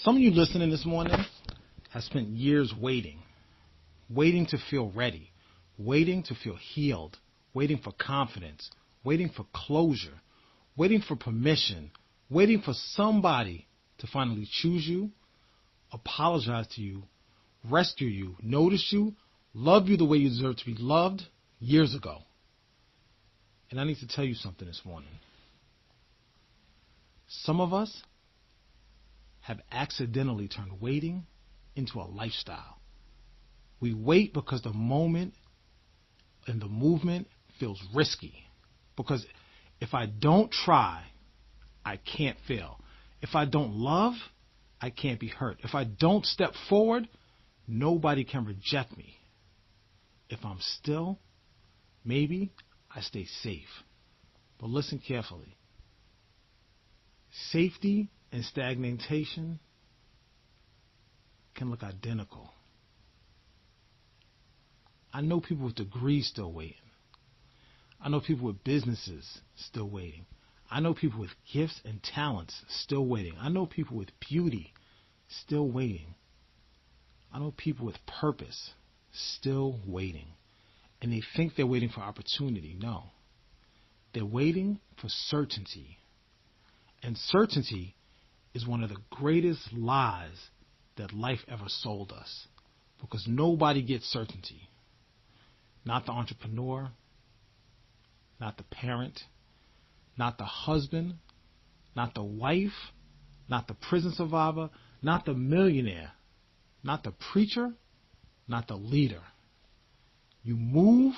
Some of you listening this morning have spent years waiting to feel ready, waiting to feel healed, waiting for confidence, waiting for closure, waiting for permission, waiting for somebody to finally choose you, apologize to you, rescue you, notice you, love you the way you deserve to be loved years ago. And I need to tell you something this morning. Some of us have accidentally turned waiting into a lifestyle. We wait because the moment and the movement feels risky. Because if I don't try, I can't fail. If I don't love, I can't be hurt. If I don't step forward, nobody can reject me. If I'm still, maybe I stay safe. But listen carefully. Safety and stagnation can look identical. I know people with degrees still waiting. I know people with businesses still waiting. I know people with gifts and talents still waiting. I know people with beauty still waiting. I know people with purpose still waiting. And they think they're waiting for opportunity. No. They're waiting for certainty. And certainty is one of the greatest lies that life ever sold us. Because nobody gets certainty. Not the entrepreneur, not the parent, not the husband, not the wife, not the prison survivor, not the millionaire, not the preacher, not the leader. You move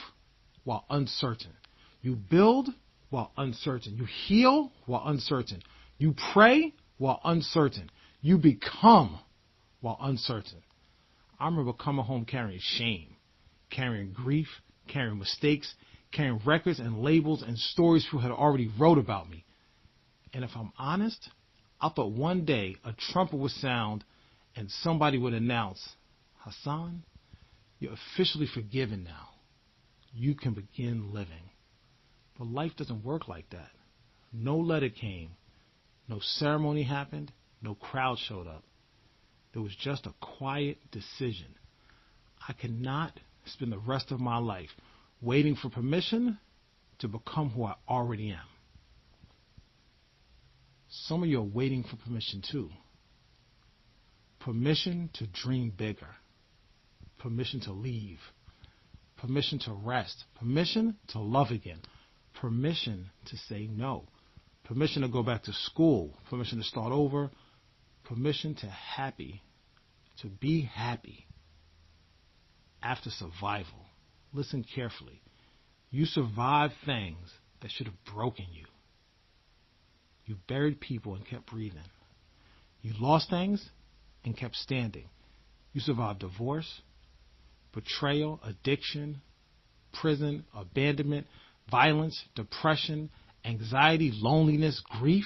while uncertain. You build while uncertain. You heal while uncertain. You pray while uncertain. You become while uncertain. I remember coming home carrying shame, carrying grief, carrying mistakes, carrying records and labels and stories people had already wrote about me. And if I'm honest, I thought one day a trumpet would sound and somebody would announce, Hassan, you're officially forgiven now. You can begin living. But life doesn't work like that. No letter came. No ceremony happened. No crowd showed up. There was just a quiet decision. I cannot spend the rest of my life waiting for permission to become who I already am. Some of you are waiting for permission too. Permission to dream bigger. Permission to leave. Permission to rest. Permission to love again. Permission to say no. Permission to go back to school. Permission to start over. Permission to be happy after survival. Listen carefully. You survived things that should have broken you. You buried people and kept breathing. You lost things and kept standing. You survived divorce, betrayal, addiction, prison, abandonment, violence, depression, anxiety, loneliness, grief.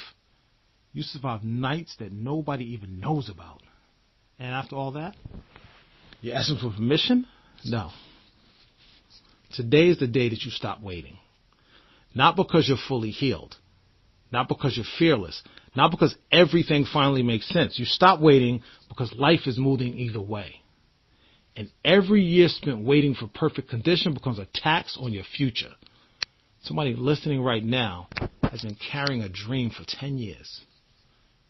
You survived nights that nobody even knows about. And after all that, you're asking for permission? No. Today is the day that you stop waiting. Not because you're fully healed. Not because you're fearless. Not because everything finally makes sense. You stop waiting because life is moving either way. And every year spent waiting for perfect condition becomes a tax on your future. Somebody listening right now has been carrying a dream for 10 years.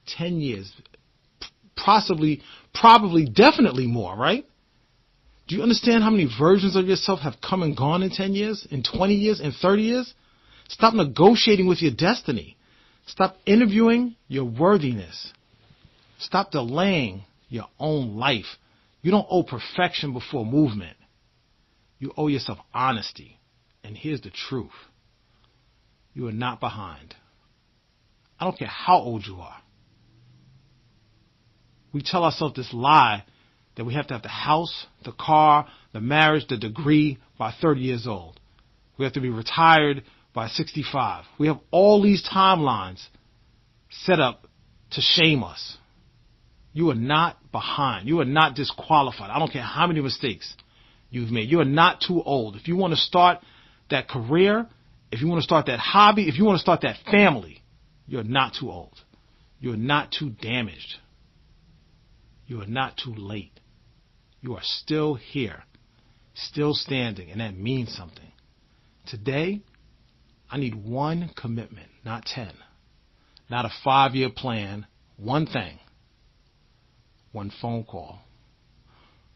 10 years. Possibly, probably, definitely more, right? Do you understand how many versions of yourself have come and gone in 10 years, in 20 years, in 30 years? Stop negotiating with your destiny. Stop interviewing your worthiness. Stop delaying your own life. You don't owe perfection before movement. You owe yourself honesty. And here's the truth. You are not behind. I don't care how old you are. We tell ourselves this lie that we have to have the house, the car, the marriage, the degree by 30 years old. We have to be retired by 65. We have all these timelines set up to shame us. You are not behind. You are not disqualified. I don't care how many mistakes you've made. You are not too old. If you want to start that career, if you want to start that hobby, if you want to start that family, you're not too old. You're not too damaged. You are not too late. You are still here, still standing, and that means something. Today, I need one commitment, not 10. Not a 5-year plan, one thing. One phone call.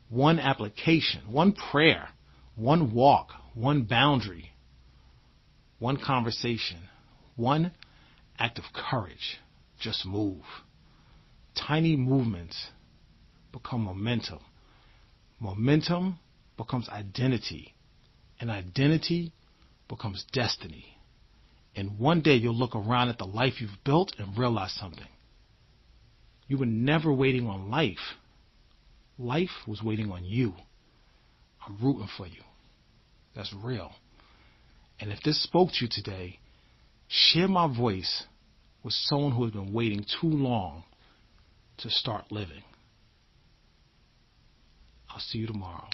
One application, one prayer, one walk, one boundary, one conversation, one act of courage. Just move. Tiny movements become momentum. Momentum becomes identity. And identity becomes destiny. And one day you'll look around at the life you've built and realize something. You were never waiting on life. Life was waiting on you. I'm rooting for you. That's real. And if this spoke to you today, share my voice with someone who has been waiting too long to start living. I'll see you tomorrow.